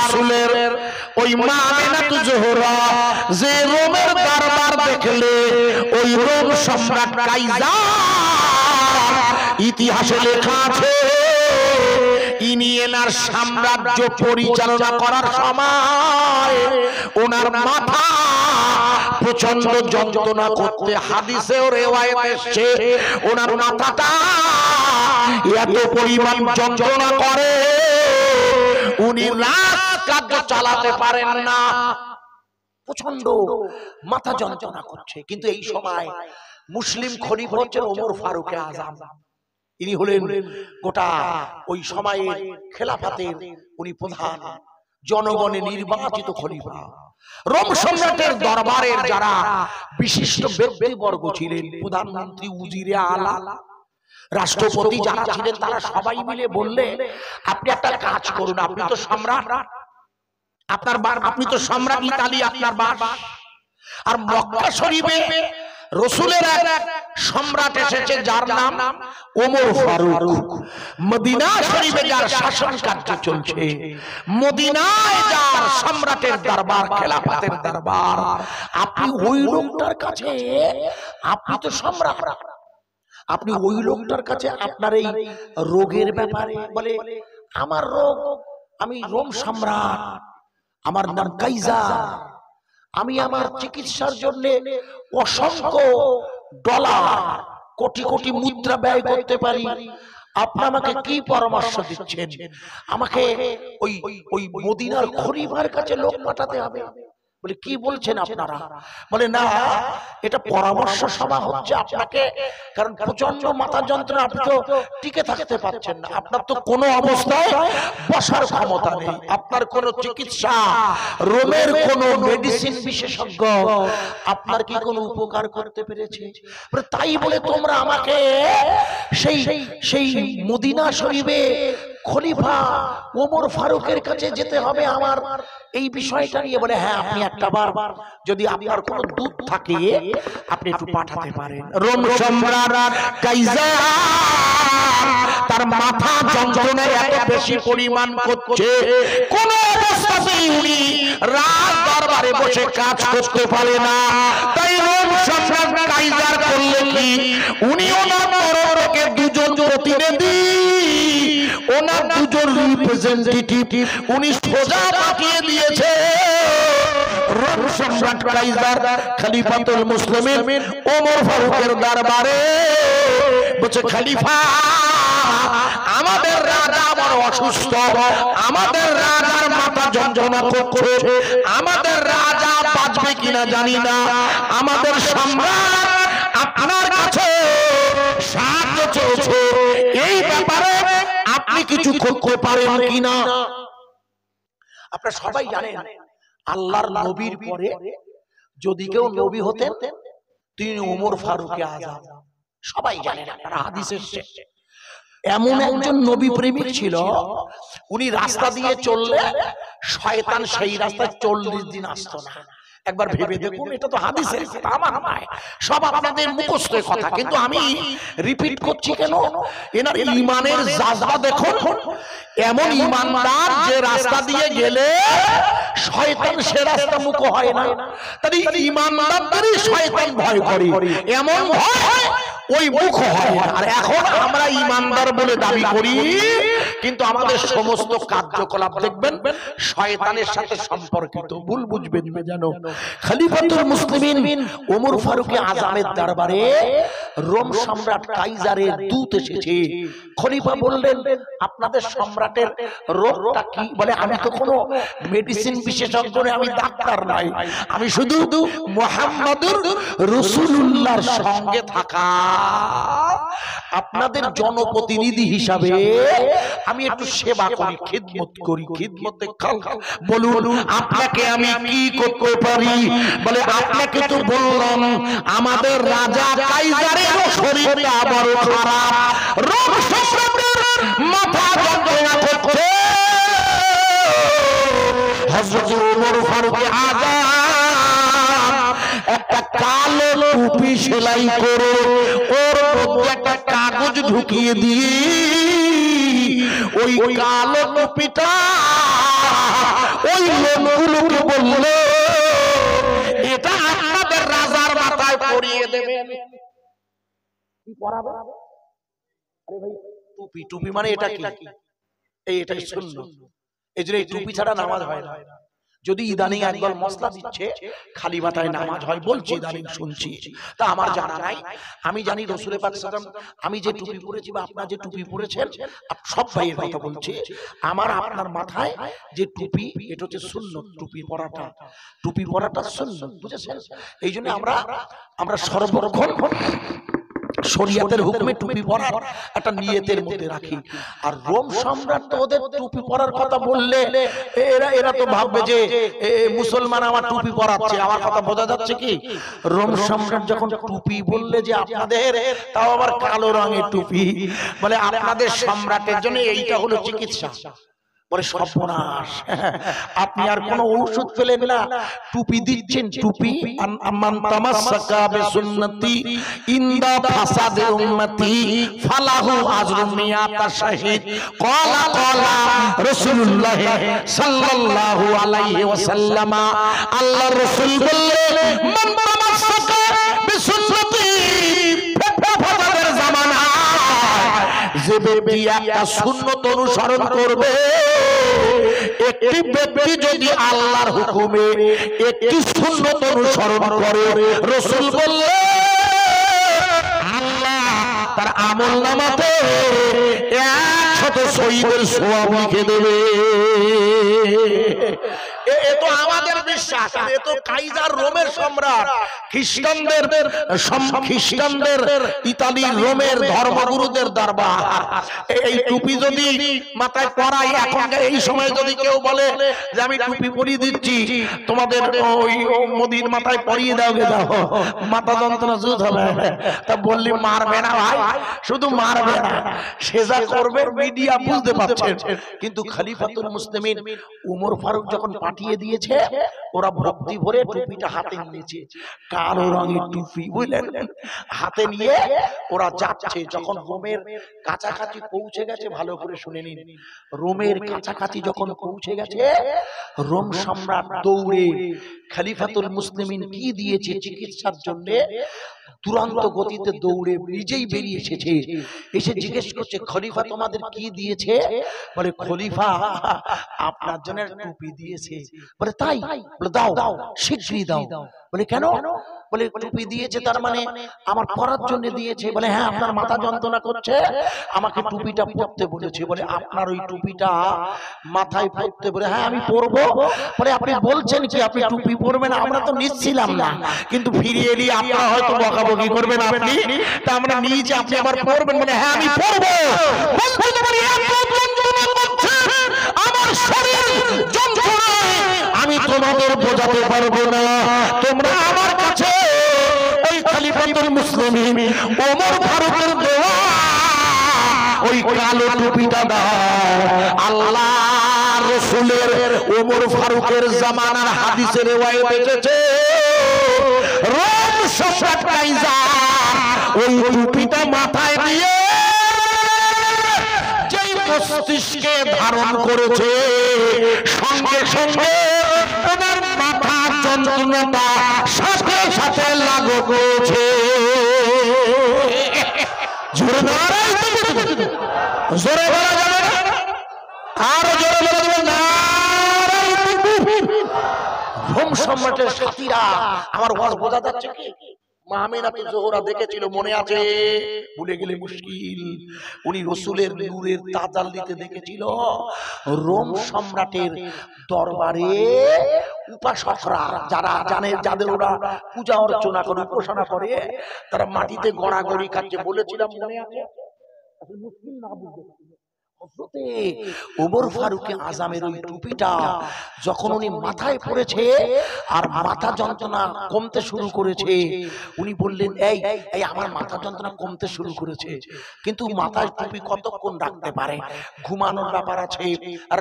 রাসূলের ওই মা আমিনাতু জোহরা যে রোমের দরবার দেখলে ওই রোম সম্রাট কাইজার ইতিহাসে লেখা আছে ইনি এনার সাম্রাজ্য পরিচালনা করার সময় ওনার মাথা প্রচন্ড যন্ত্রণা করতে, হাদিসেও রিওয়ায়াত এসেছে ওনার মাথাটা এত পরিমাণ যন্ত্রণা করে উনি রাজকার্য চালাতে পারেন না, প্রচন্ড মাথা যন্ত্রণা করছে। কিন্তু এই সময় মুসলিম খলিফা হচ্ছেন ওমর ফারুক আজম, ইনি হলেন গোটা ওই সময়ের খেলাফতের উনি প্রধান জনগণের নির্বাচিত খলিফা। রোম সম্রাটের দরবারের যারা বিশিষ্ট ব্যক্তিবর্গ ছিলেন, প্রধানমন্ত্রী, উজিরে আলা, রাষ্ট্রপতি যারা ছিলেন, তারা সবাই মিলে বললে আপনি একটা কাজ করুন, আপনি তো সম্রাট, আপনি তো সম্রাট ইতালি আপনার বাস, আর মক্কা শরীফে রাসূলের এক সম্রাট এসেছে যার নাম ওমর ফারুক, মদিনা শরীফে যার শাসন কার্য চলছে, মদিনায় যার সম্রাটের দরবার, খেলাফতের দরবার, আপনি ওই লোকটার কাছে, আপনি তো সম্রাট, আপনি ওই লোকটার কাছে আপনার এই রোগের ব্যাপারে বলে, আমার রোগ, আমি রোম সম্রাট, আমার নাম কাইজার, আমি আমার চিকিৎসার জন্য অসংখ্য ডলার, কোটি কোটি মুদ্রা ব্যয় করতে পারি, আপনি আমাকে কি পরামর্শ দিচ্ছেন? আমাকে ওই ওই মদিনার খলিফার কাছে লোক পাঠাতে হবে। বলে কি বলছেন আপনারা? বলে না, এটা পরামর্শ সভা হচ্ছে আপনাকে, কারণ প্রচন্ড মাথা যন্ত্রণা, আপনি তো টিকে থাকতে পারছেন না, আপনার তো কোনো অবস্থায় বসার ক্ষমতা নেই, আপনার কোনো চিকিৎসা, রোমের কোনো মেডিসিন বিশেষজ্ঞ আপনার কি কোনো উপকার করতে পেরেছে? তাই বলে তোমরা আমাকে সেই সেই মদিনা শরীফে খলিফা ওমর ফারুকের কাছে যেতে হবে আমার এই বিষয়টা নিয়ে? বলে হ্যাঁ, আপনি একটা বার যদি আপনার কোনো দুধ থাকে আপনি একটু পাঠাতে পারেন। রোম সম্রাট কাইজার তার মাথা যন্ত্রণায় এত বেশি পরিমাণ করছে, কোন অবস্থাতেই উনি রাজ দরবারে বসে কাজ করতে পারে না। তাই রোম সম্রাট কাইজার করলেন কি, উনি ওনার তরফে দুজন প্রতিনিধি, ওনার দুজন রিপ্রেজেন্টেটিভ উনি সোজা পাঠিয়ে দিয়েছে রোম সম্রাট কাইজার খলিফাতুল মুসলিমিন ওমর ফারুকের দরবারে। বলছে, খলিফা, আমাদের রাজা বড় অসুস্থ, আমাদের রাজার মাথা যন্ত্রণা করছে, আমাদের রাজা বাঁচবে কিনা জানি না, আমাদের সম্রাট আপনার কাছে সাহায্য চেয়েছে, এই ব্যাপারে আপনি কিছু করতে পারেন কিনা? আপনারা সবাই জানেন আল্লাহর নবীর পরে যদি কেউ নবী হতেন তিনি ওমর ফারুক আজম, সবাই জানেন, আপনারা হাদিস এসেছে। এমন একজন নবী প্রেমিক ছিল, উনি রাস্তা দিয়ে চললে শয়তান সেই রাস্তায় 40 দিন আসতো না। একবার ভেবে দেখুন, এটা তো হাদিসের কথা, আমার নয়, সব আপনাদের মুখস্থ কথা, কিন্তু আমি রিপিট করছি কেন? এনার ঈমানের জাযবা দেখুন, এমন ঈমানদার যে রাস্তা দিয়ে গেলে শয়তান সে রাস্তা মুখ হয় না, তাই ঈমানদারদেরই শয়তান ভয় করে, এমন ভয় ওই মুখ হয় না। আর এখন আমরা ঈমানদার বলে দাবি করি, কিন্তু আমাদের সমস্ত কার্যকলাপ দেখবেন শয়তানের সাথে সম্পর্কিত। ভুল বুঝবেন না যেন। খলিফাতুল মুসলিমিন ওমর ফারুক আজমের দরবারে রোম সম্রাট কাইজারের দূত এসেছে। খলিফা বললেন, আপনাদের সম্রাটের রোগটা কি? বলে, আমি তো কোনো মেডিসিন বিশেষজ্ঞ নই, আমি ডাক্তার নই, আমি শুধু মুহাম্মদুর রাসূলুল্লাহর সঙ্গে থাকা আপনাদের জনপ্রতিনিধি হিসাবে আমি একটু সেবা করি, খিদমত করি। খিদমতে বলুন আপনাকে আমি কি করতে পারি? বলে, আপনাকে তো বললাম আমাদের রাজা কাইজারের শরীরটা বড় খারাপ, রোগ সম্রাটের মাথা যন্ত্রণা করছে, হযরত ওমর ফারুক আজম একটা কালো টুপি সেলাই করে ওর মধ্যে একটা কাগজ ঢুকিয়ে দিয়ে ওই কালো টুপিটা ওই লোকগুলোকে বললো এটা আপনাদের রাজার মাথায় পরিয়ে দেবেন। কি পরাবে? আরে ভাই টুপি, টুপি মানে এটা কি? এটাই সুন্নাত। এই যে টুপি ছাড়া নামাজ হয় না। যদি ইদানিং একদল মশলা দিচ্ছে খালি মাথায় নামাজ হয় বলছি, ইদানিং শুনছি, তা আমার জানা নাই। আমি জানি রাসূল পাক সাল্লাল্লাহু আলাইহি ওয়াসাল্লাম, আমি যে টুপি পরেছি বা আপনারা যে টুপি পরেছেন, সব ভাইয়ের কথা বলছি, আমার আপনার মাথায় যে টুপি এটা হচ্ছে সুন্নাত। টুপি পরাটা, টুপি পরাটা সুন্নাত, বুঝেছেন? এই জন্য আমরা সর্বক্ষণ শরীয়তের হুকুমে টুপি পরার একটা নিয়তের মধ্যে রাখি। আর রোম সম্রাট তো ওদের টুপি পরার কথা বললে এরা তো ভাববে যে মুসলমান আমার টুপি পরাচ্ছে। আমার কথা বোঝা যাচ্ছে কি? রোম সম্রাট যখন টুপি বললে যে আপনাদের, তাও আবার কালো রঙের টুপি, বলে আপনাদের সম্রাটের জন্য এইটা হলো চিকিৎসা। বলে সর্বনাশ, আপনি আর কোন ঔষধ পেলেন না, টুপি দিচ্ছেন। টুপি আম্মান তামাসসাকা বিসুন্নতি ইনদা ফাসাদে উম্মতি ফালাহু আজরুম মিয়াতা শাহীদ। ক্বালা রাসূলুল্লাহ সাল্লাল্লাহু আলাইহি ওয়াসাল্লাম, আল্লাহর রাসূল বললেন মান তামাসসাকা বিসুন্নতি, ফাসাদের জামানা যে ব্যক্তি একটা সুন্নত অনুসরণ করবে, একটি ব্যক্তি যদি আল্লাহর হুকুমে একটি সুন্নত অনুসরণ করে, রাসূল বললেন আল্লাহ তার আমলনামাতে 100 শহীদের সওয়াব লিখে দেবে। এ তো আমাদের বিশ্বাস। এ তো কাইজার রোমের সম্রাট, খ্রিস্টানদের ইতালির রোমের ধর্মগুরুদের দরবার। এই টুপি যদি মাথায় পরাই, এখন এই সময় যদি কেউ বলে যে আমি টুপি পরিয়ে দিচ্ছি, তোমাদের ওই মোদির মাথায় পরিয়ে দাও, গে দাও, মাথা যন্ত্রণা জুত হবে, তা বললি মারবে না ভাই, শুধু মারবে না, সেজা করবে, মিডিয়া বুঝতে পারছেন। কিন্তু খলিফাতুল মুসলিমিন উমর ফারুক যখন পাঠিয়ে দিয়েছে, ওরা ভক্তি ভরে টুপিটা হাতে নিয়েছে, কালো রঙের টুপি, বুঝলেন, হাতে নিয়ে ওরা যাচ্ছে। যখন রোমের কাছাকাছি পৌঁছে গেছে, ভালো করে শুনে নিন, রোমের কাছাকাছি যখন পৌঁছে গেছে, রোম সম্রাট দৌড়ে খলিফাতুল মুসলিমিন কি দিয়েছে চিকিৎসার জন্য, দুরন্ত গতিতে দৌড়ে নিজেই বেরিয়ে এসেছে। এসে জিজ্ঞেস করছে, খলিফা তোমাদের কি দিয়েছে? বলে খলিফা আপনার জন্য টুপি দিয়েছে। বলে তাই? বলে দাও, শীঘ্রই দাও। বলে কেন? বলে টুপি দিয়েছে, তার মানে আমার পরার জন্য দিয়েছে। বলে হ্যাঁ, আপনার মাথা যন্ত্রণা করছে, আমাকে টুপিটা পরতে বলেছে। বলে আপনার ওই টুপিটা মাথায় পরতে? বলে হ্যাঁ আমি পরবো। বলে আপনি বলছেন কি আপনি টুপি পরবেন? আমরা তো নিচ্ছিলাম না, কিন্তু ফিরে এলি আপনারা হয়তো বকাবকি করবেন, আপনি তা আমরা নিয়েছি, আপনি আবার পরবেন? বলে হ্যাঁ আমি পরবো। আমার শরীর যন্ত্রণায় আমি তোমাদের বোঝাতে পারবো না, তোমরা আমার কাছে ওই খলিফাতুল মুসলিমিন ওমর ফারুকের দেওয়া ওই কালো টুপিটা দাও। আল্লাহ রাসূলের ওমর ফারুকের জামানার হাদিসে রিওয়ায়াত এসেছে, রোম সম্রাট কাইজার ওই টুপিটা মাথায় দিয়ে যেই মস্তিষ্কে ধারণ করেছে, সঙ্গে সঙ্গে ওনার মাথার যন্ত্রণাটা সাথে সাথে লাগু করেছে। জোরে নারায়ে তাকবীর, জোরে বলা যাবে না, আরো জোরে বলা যাবে নারায়ে তাকবীর। রোম সম্রাটের সাথীরা, আমার ওয়াজ বোঝা যাচ্ছে কি? মাহমিনাতুল জোহরা দেখেছিল, মনে আছে? ভুলে গেলে মুশকিল। উনি রাসূলের নূরের তাজাল্লিতে দেখেছিল রোম সম্রাটের দরবারে উপাসকরা, যারা জানে, যাদের ওরা পূজা অর্চনা করে, উপাসনা করে, তারা মাটিতে গড়াগড়ি খাচ্ছে। বলেছিলাম মনে আছে? মুশকিল না বুঝতে হযরতে ওমর ফারুক আজমের ওই টুপিটা যখন উনি মাথায় পড়েছে আর মাথা যন্ত্রণা কমতে শুরু করেছে, উনি বললেন এই এই আমার মাথা যন্ত্রণা কমতে শুরু করেছে, কিন্তু মাথায় টুপি কতক্ষণ রাখতে পারে? ঘুমানোর ব্যাপার আছে,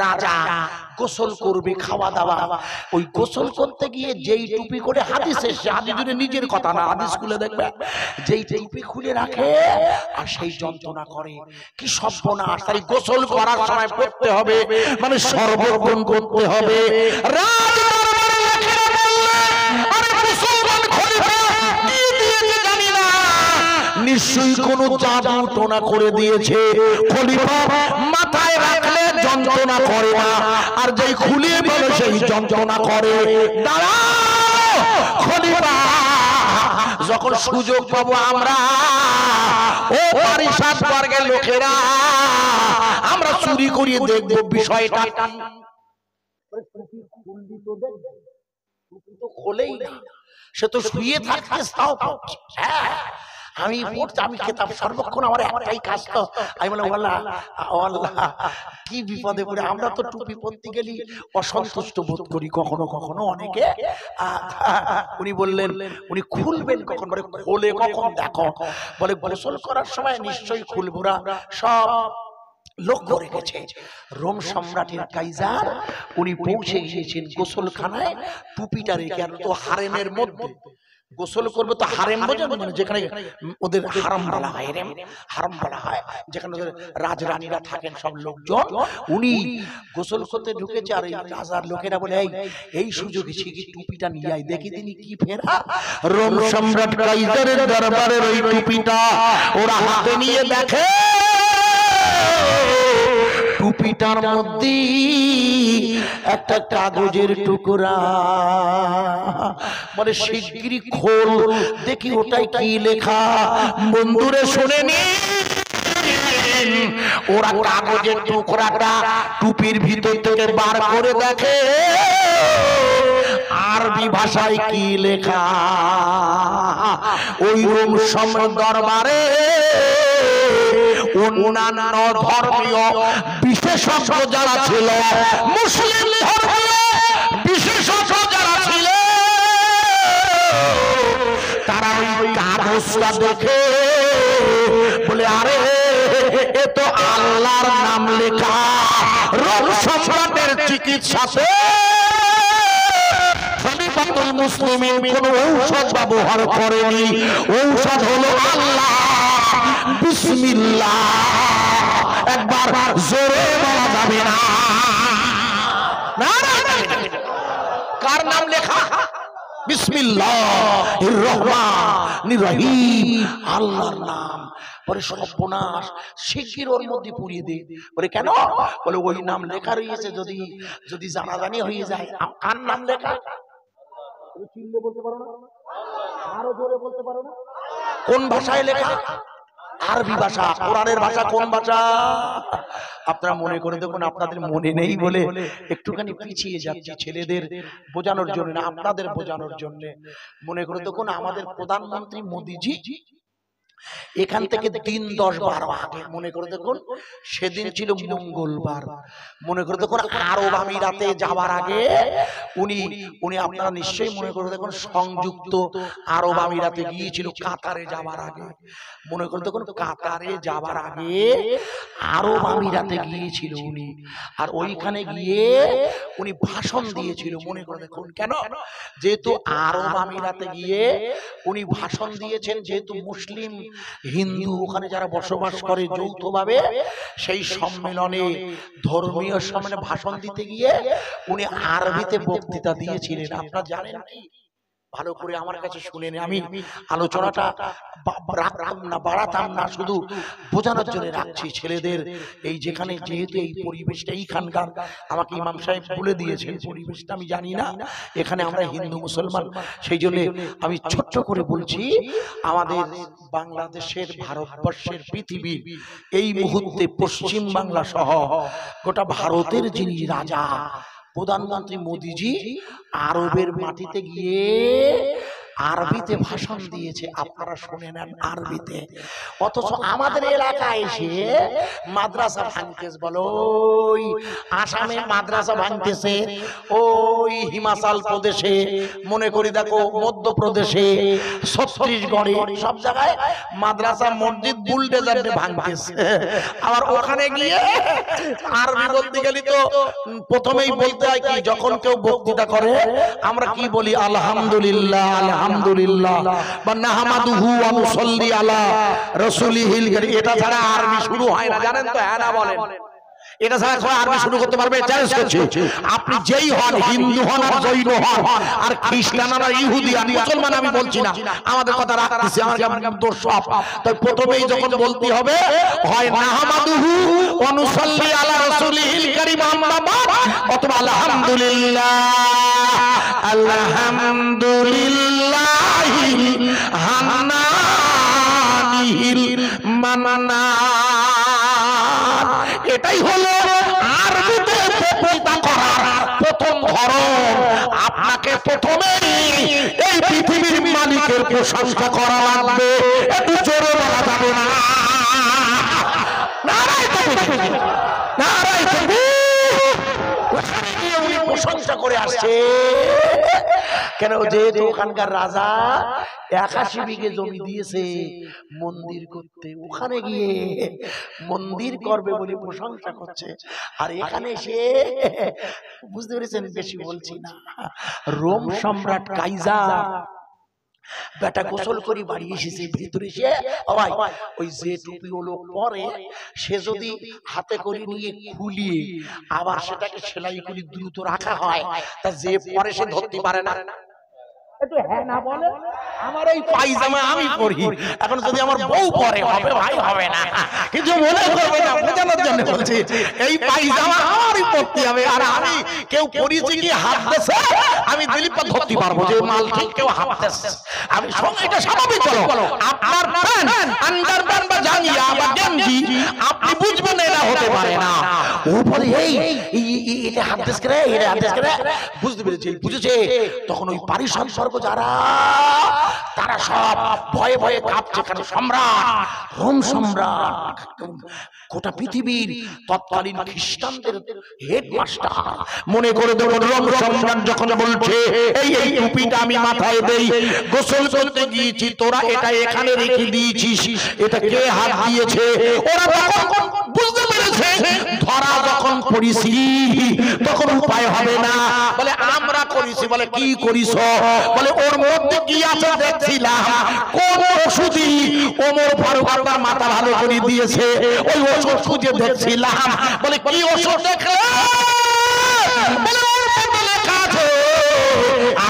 রাজা গোসল করবে, খাওয়া দাওয়া, ওই গোসল করতে গিয়ে যেই টুপি করে হাদিসে, হাদিস জুড়ে নিজের কথা না, হাদিস খুলে দেখবে, যেই টুপি খুলে রাখে আর সেই যন্ত্রণা করে, কি সর্বনাশ! তাই গোসল গোসল করার সময় পড়তে হবে, মানে সর্বক্ষণ করতে হবে। নিশ্চয়ই কোন জাদু টোনা করে দিয়েছে। খলিফা মাথায় রাখলে যন্ত্রণা করে না, আর যেই খুলিয়ে বলে সেই যন্ত্রণা করে। দাঁড়াও খলিফা, যখন সুযোগ পাবো আমরা ও পারিষদ বর্গের লোকেরা আমরা চুরি করিয়ে দেখবো বিষয়টা। খোলেই না, সে তো শুয়ে থাকতে তাও পড়ছে। হ্যাঁ আমি পড়ছি, আমি খেতাম সর্বক্ষণ, আমার একটাই কাজ তো। আমি বললাম আল্লাহ কি বিপদে পড়ে। আমরা তো টুপি পরতে গেলি অসন্তুষ্ট বোধ করি কখনো কখনো অনেকে। উনি বললেন উনি খুলবেন কখন, বলে খোলে কখন দেখো, বলে গোসল করার সময় নিশ্চয়ই খুলবুরা সব লক্ষ্য রেখেছে। রোম সম্রাটের কাইজার উনি পৌঁছে গিয়েছেন গোসলখানায়, টুপিটা রেখে। আর তো হারেমের মধ্যে গোসল করবে তো হারেম বোঝেন, মানে যেখানে ওদের হারাম বলা হয়, হারাম বলা হয়, যেখানে ওদের রাজরানীরা থাকেন সব লোকজন। উনি গোসল করতে ঢুকেছে, আর এই রাজার লোকেরা বলে এই সুযোগে শিখি টুপিটা নিয়ে আয়, দেখি তিনি কি ফেরা। রোম সম্রাট কাইজারের দরবারের ওই টুপিটা ওরা হাতে নিয়ে দেখে, টুপিটার মধ্যে একটা কাগজের টুকরা। বলে শিগগিরই খোল দেখি ওটাই কি লেখা। বন্ধুরে শুনে নি, ওরা কাগজের টুকরাটা টুপির ভিতর থেকে বার করে দেখে আরবি ভাষায় কি লেখা। ওই রোম সম্রাট দরবারে অন্যান্য ধর্মীয় বিশেষজ্ঞ যারা ছিল, মুসলিম ধর্মীয় বিশেষজ্ঞ যারা ছিল, তারা ওই কাগজটা দেখে বলে আরে এ তো আল্লাহর নাম লেখা। রোম সম্রাটের চিকিৎসাতে খলিফাতুল মুসলিমিন কোনো ঔষধ ব্যবহার করেনি, ঔষধ হলো আল্লাহ। বিসমিল্লাহ একবার জোরে বলা যাবে না? কার নাম লেখা? বিসমিল্লাহির রহমানির রহিম, আল্লাহর নাম। পরে সর্বনাশ, শিগগির ওর মধ্যে পুড়িয়ে দে। বলে কেন? বলে ওই নাম লেখা রয়েছে, যদি যদি জানাজানি হয়ে যায়। কার নাম লেখা? চিল্লে বলতে পারো না, আরো জোরে বলতে পারো না? কোন ভাষায় লেখা? আরবি ভাষা। কোরআনের ভাষা কোন ভাষা? আপনারা মনে করে দেখুন, আপনাদের মনে নেই বলে একটুখানি পিছিয়ে যাচ্ছে, ছেলেদের বোঝানোর জন্য না, আপনাদের বোঝানোর জন্য। মনে করে দেখুন, আমাদের প্রধানমন্ত্রী মোদিজি এখান থেকে 3-10-12 আগে, মনে করে দেখুন সেদিন ছিল মঙ্গলবার, মনে করে দেখুন আরব আমিরাতে যাওয়ার আগে উনি আপনারা নিশ্চয়ই মনে করে দেখুন সংযুক্ত আরব আমিরাতে গিয়েছিল কাতারে যাওয়ার আগে। মনে করে দেখুন কাতারে যাওয়ার আগে আরব আমিরাতে গিয়েছিল উনি, আর ওইখানে গিয়ে উনি ভাষণ দিয়েছিল। মনে করে দেখুন কেন? যেহেতু আরব আমিরাতে গিয়ে উনি ভাষণ দিয়েছেন, যেহেতু মুসলিম হিন্দু ওখানে যারা বসবাস করে যৌথভাবে, সেই সম্মেলনে ধর্মীয় সম্মেলনে ভাষণ দিতে গিয়ে উনি আরবিতে বক্তৃতা দিয়েছিলেন। আপনারা জানেন কি? ভালো করে আমার কাছে শুনে নি, আমি আলোচনাটা রাখতাম না, বাড়াতাম না, শুধু বোঝানোর জন্য রাখছি ছেলেদের। এই যেখানে যেহেতু এই পরিবেশটা এইখানকার, আমাকে ইমাম সাহেব বলে দিয়েছেন পরিবেশটা আমি জানি না, এখানে আমরা হিন্দু মুসলমান, সেই জন্য আমি ছোট্ট করে বলছি। আমাদের বাংলাদেশের, ভারতবর্ষের, পৃথিবীর এই মুহূর্তে পশ্চিম বাংলা সহ গোটা ভারতের যিনি রাজা প্রধানমন্ত্রী মোদিজি আরবের মাটিতে গিয়ে আরবিতে ভাষণ দিয়েছে। আপনারা শুনে নেন আরবিতে। অথচ আমাদের এলাকায় এসে মাদ্রাসা ভাঙতেছে, বলো ওই আসামে মাদ্রাসা ভাঙতেছে, ওই হিমাচল প্রদেশে, মনে করি দেখো মধ্যপ্রদেশে, ছত্তিশগড়ে, সব জায়গায় মাদ্রাসা মসজিদ বুলডেজারে ভাঙতেছে। আবার ওখানে গিয়ে আরবি বলতে গেলে তো প্রথমেই বলতে হয় কি, যখন কেউ বক্তৃতা করে আমরা কি বলি? আলহামদুলিল্লাহ, আলহামদুলিল্লাহ, বা নাহমাদুহু ওয়া নুসাল্লি আলা রাসূলিহিল কারীম। এটা ছাড়া আরবি শুরু হয় না, জানেন তো? হ্যাঁ না বলেন? এটা ছাড়া সবাই আরবি শুরু করতে পারবে? চ্যালেঞ্জ করছি। আপনি যেই হন, হিন্দু হন আর জৈন হন আর খ্রিস্টান আর ইহুদি আর মুসলমান, আমি বলছি না, আমাদের কথা রাখতেছি, আমার দোষ সব। তাই প্রথমেই যখন বলতে হবে, হয় নাহমাদুহু ওয়া নুসাল্লি আলা রাসূলিল কারীম আম্মা বাদ, অথবা আলহামদুলিল্লাহ আলহামদুলিল্লাহি হান্নানিল মান্নান। এটাই হলো আরবিতে বক্তৃতা করার প্রথম ধরন। আপনাকে প্রথমেই এই পৃথিবীর মালিকের প্রশংসা করা লাগবে, একটু জোরে বলা যাবে না? নারায়ে তাকবীর, নারায়ে তাকবীর। ওখানে গিয়ে উনি প্রশংসা করে আসছে, কেন? যেহেতু ওখানকার রাজা 81 বিঘে জমি দিয়েছে মন্দির করতে, ওখানে গিয়ে মন্দির করবে বলে প্রশংসা করছে। আর এখানে এসে, বুঝতে পেরেছেন, বেশি বলছি না, রোম সম্রাট কাইজার বেটা গোসল করে বাড়ি এসেছে, ভিতরে এসে ভাই ওই যে টুপি লোক পরে, সে যদি হাতে করে নিয়ে খুলিয়ে আবার সেটাকে সেলাই করে দ্রুত রাখা হয়, তা যে পরে সে ধরতে পারে না। একটু হ্যাঁ না বলে, আমার এই পায়জামা আমি পরি, এখন যদি আমার বউ পরে হবে ভাই, হবে না, কিছু মনে করবে না, বোঝানোর জন্য বলছি, এই পায়জামা আমারই পরতে হবে। আর আমি কেউ পরিছি কি হাত দেছে, আমি দিলীপ ধরতে পারবো যে মাল ঠিক কেউ হাত দেছে, আমি সঙ্গে, এটা স্বাভাবিক। বলো আপনার প্যান্ট, আন্ডারপ্যান্ট বা জাঙ্গিয়া বা গেঞ্জি আপনি বুঝবেন এটা হতে পারে না, ও বলে এই এটা হাত দেশ করে, এটা হাত দেশ করে, বুঝতে পেরেছি, বুঝেছে। তখন ওই পারিসম্পর্ক যারা, তারা সব ভয়ে ভয়ে কাঁপছে, কারণ সম্রাট, রোম সম্রাট, গোটা পৃথিবীর তৎকালীন খ্রিস্টানদের হেডমাস্টার। মনে করে দেখুন, রোম সম্রাট যখন বলছে এই এই টুপিটা আমি মাথায় দেই, গোসল করতে গিয়েছি, তোরা এটা এখানে রেখে দিয়েছিস, এটা কে হাত দিয়েছে? ওরা তখন বুঝতে পেরেছে ধরা যখন করিছি তখন উপায় হবে না, বলে আমরা করেছি। বলে কি করিস? বলে ওর মধ্যে কি আছে দেখছিলাম, কোন ওষুধই ওমর ফারুক আপনার মাথা ভালো করে দিয়েছে, ওই ওষুধ খুঁজে দেখছিলাম। বলে কি ওষুধ দেখলে? বলে ওর মধ্যে লেখা আছে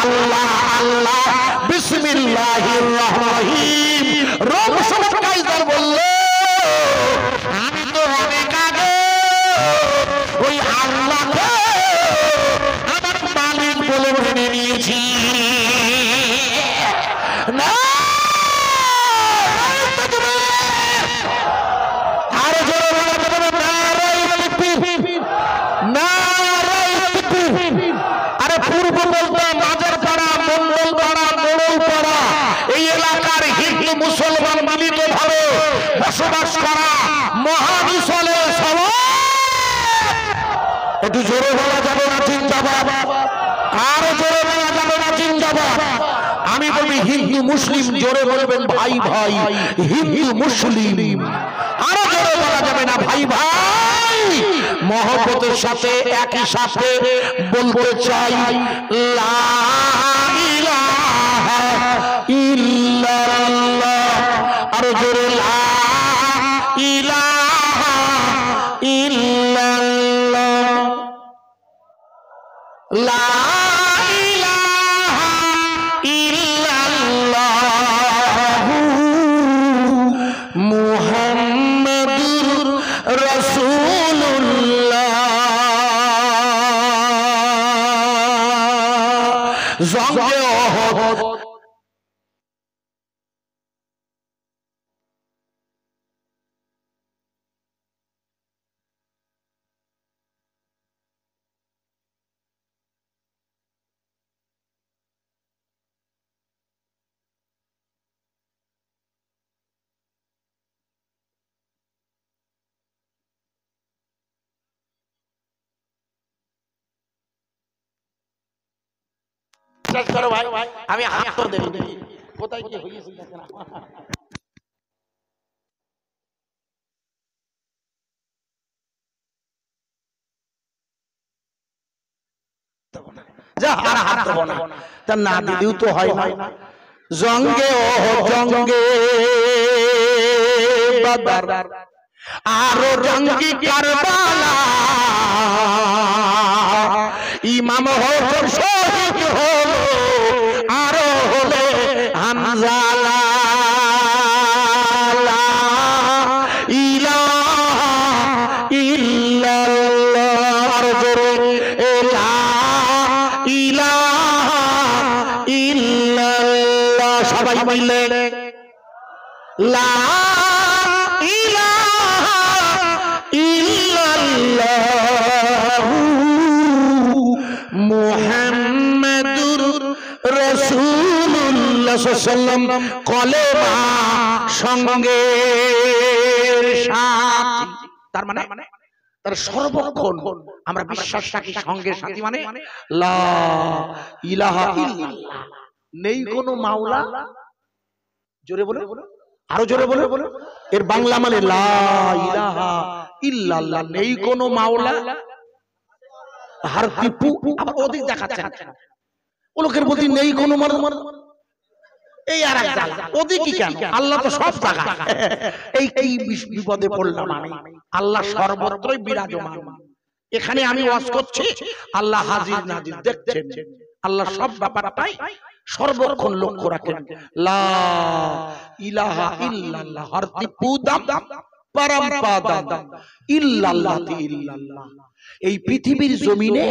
আল্লাহ আল্লাহ বিসমিল্লাহির রহমানির রহিম। রোম সম্রাট কাইজার বলল, আমি তো অনেক আগে ওই আল্লাহকে আমার মালিক বলে মেনে নিয়েছি। না, আরো জোরে বলা যাবে না, নারায়ে তাকবীর, নারায়ে তাকবীর। আরে পূর্ব বলতে মাজারপাড়া, মন্ডলপাড়া, মোড়লপাড়া, এই এলাকার হিন্দু মুসলমান মিলিত ভাবে বসবাস করা মহাবিশালে সবাই, একটু জোরে বলা যাবে না জিন্দাবাদ? আরো জোরে বলা যাবে না জিন্দাবাদ? আমি বলি হিন্দু মুসলিম জোরে বলবেন ভাই ভাই, হিন্দু মুসলিম। আরো জোরে বলা যাবে না ভাই ভাই? মহব্বতের সাথে একই সাথে বলতে চাই লা ইলাহা ইল্লাল্লাহ। আরো জোরে লা ইলাহা ইল্লাল্লাহ, লা ইলাহা ইল্লাল্লাহু মুহাম্মাদুর রাসূলুল্লাহ। জঙ্গে ওহদ করো ভাই, আমি হাত তো দেই, কোথায় কি হয়েছে দেখেন। যা আর হাত দেব না, তা না দিদিও তো হয় না। জঙ্গে ওহদ, জঙ্গে বাদর, আরো জঙ্গি কারবালা ইমাম হোসেন শহীদ হলো আরো হলে হামজালা লা ইলাহা ইল্লাল্লাহ আর জোরে লা ইলাহা ইল্লাল্লাহ সবাই মিলে লা ইলাহা ইল্লাল্লাহ মুহাম্মাদুর রাসূলুল্লাহ সাল্লাল্লাহু আলাইহি ওয়াসাল্লাম কলেমা সঙ্গে সাথী তার মানে তার সর্বক্ষণ আমরা বিশ্বাস রাখি সঙ্গে সাথী মানে লা ইলাহা ইল্লাল্লাহ নেই কোনো মাওলা জোরে বলে আরো জোরে বলে এর বাংলা মানে লা ইলাহা ইল্লাল্লাহ নেই কোনো মাওলা হারতিপু আবার ওদিক দেখাচ্ছে ও লোকের বলতে নেই কোনো মাওলা এই আর এক জায়গা ওদিকে কেন আল্লাহ তো সব জায়গায় এই কি বিপদে পড়লাম আমি আল্লাহ সর্বত্রই বিরাজমান এখানে আমি ওয়াজ করছি আল্লাহ হাজির নাজির দেখছেন আল্লাহ সব ব্যাপারটাই সর্বক্ষণ লক্ষ্য রাখেন লা ইলাহা ইল্লাল্লাহ হারতিপু দাম পরমপদম ইল্লাল্লাহ ইল্লাল্লাহ এই পৃথিবীর জমিনে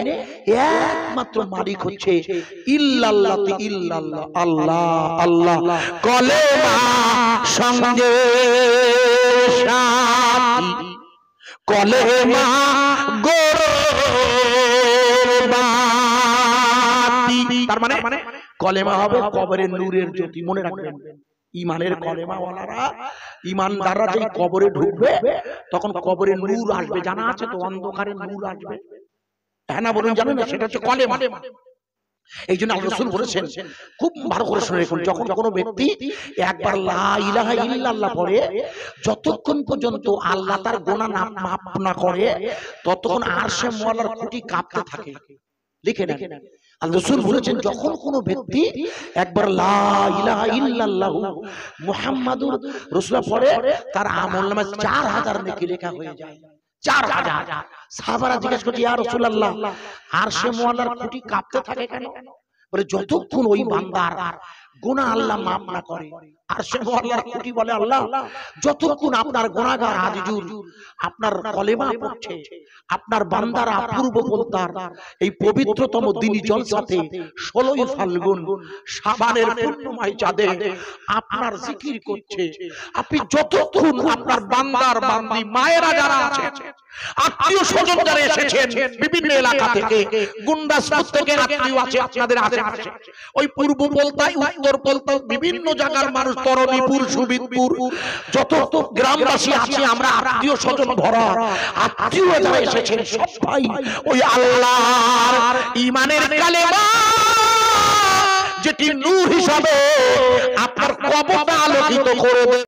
একমাত্র মালিক হচ্ছে ইল্লাল্লাহ ইল্লাল্লাহ আল্লাহ আল্লাহ কলেমা সঙ্গে সাথী কলেমা গোরবাতি তার মানে কলেমা হবে কবরের নূরের জ্যোতি মনে রাখবেন ইমানের কলেমা ওয়ালারা ইমানদাররা যেই কবরে ঢুকবে তখন কবরে নূর আসবে জানা আছে তো অন্ধকারে নূর আসবে হ্যাঁ না বলুন জানেন না সেটা হচ্ছে কলেমা এই জন্য আল্লাহ রাসূল বলেছেন খুব ভালো করে শুনে রাখুন যখন কোনো ব্যক্তি একবার লা ইলাহা ইল্লাল্লাহ পড়ে যতক্ষণ পর্যন্ত আল্লাহ তার গুনাহ মাফ না করে ততক্ষণ আরশে মওলার খুঁটি কাঁপতে থাকে লিখে নেন আল্লাহ রাসূল বলেছেন যখন কোনো ব্যক্তি একবার লা ইলাহা ইল্লাল্লাহ মুহাম্মাদুর রাসূলুল্লাহ পড়ে তার আমলনামায় 4000 নেকি লেখা হয়ে যায় 4000 সাহাবারা জিজ্ঞেস করছে ইয়া রাসূলুল্লাহ আরশে মওলার খুঁটি কাঁপতে থাকে কেন বলে যতক্ষণ ওই বান্দার গুনাহ আল্লাহ মাফ না করে আরশে মওলার খুঁটি বলে আল্লাহ যতক্ষণ আপনার গুনাহগার আজিজুর আপনার কলেমা পড়ছে আপনার বান্দারা পূর্ব পন্থার এই পবিত্রতম দিনী জলসাতে 16ই ফাল্গুন শাবানের পূর্ণিমায় চাঁদে আপনার জিকির করছে আপনি যতক্ষণ আপনার বান্দার বান্দি মায়েরা যারা আছে আত্মীয় স্বজন যারা এসেছেন বিভিন্ন এলাকা থেকে গুন্ডাসপুর থেকে আত্মীয় আছে আপনাদের আশেপাশে ওই পূর্ব পলতায় উত্তর পলতায় বিভিন্ন জায়গার মানুষ তরণীপুর সুবিদপুর যত গ্রামবাসী আছে আমরা আত্মীয় স্বজন ভরা আত্মীয় যারা এসেছেন সবাই ওই আল্লাহর ঈমানের কালেমা যেটি নূর হিসাবে আপনার কবরটা আলোকিত করে